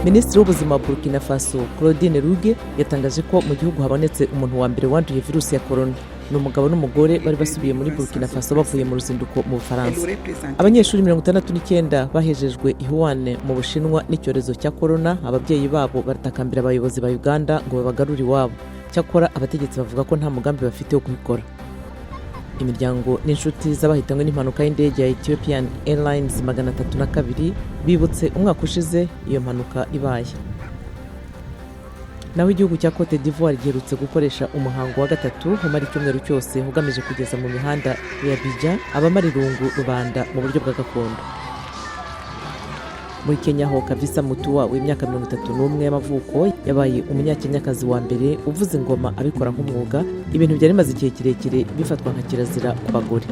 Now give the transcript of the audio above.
Minisitiri w'ubuzima wa Burkina Faso Claudine Ruge yatangaje ko mu gihugu habonetse umuntu wa mbere wanduye virusi ya corona. Ni umugabo n'umugore bari basubiye muri Burkina Faso bavuye mu ruzinduko mu Bufaransa. Abanyeshuri 69 bahejejwe i Wuhan mu Bushinwa n'icyorezo cya corona. Ababyeyi babo baratakambira abayobozi ba Uganda ngo babagarure iwabo. Cyakora abategetsi bavuga ko nta mugambi bafite wo kubikora. Imiryango n'inshuti z'abahitanywe n'impanuka y'indege ya Ethiopian Airlines 302 bibutse umwaka ushize iyo mpanuka ibaye. Naho igihugu cya Cote d'Ivoire giherutse gukoresha umuhango wa gatatu umara icyumweru cyose ugamije kugeza mu mihanda ya Abidjan abamara irungu rubanda mu buryo bwa gakondo. Muri Kenya ho Kavisa Mutua w'imyaka 31 y'amavuko yabaye umunyakenyakazi wa mbere uvuza ingoma abikora nk'umwuga, ibintu byari bimaze igihe kirekire bifatwa nka kirazira ku bagore.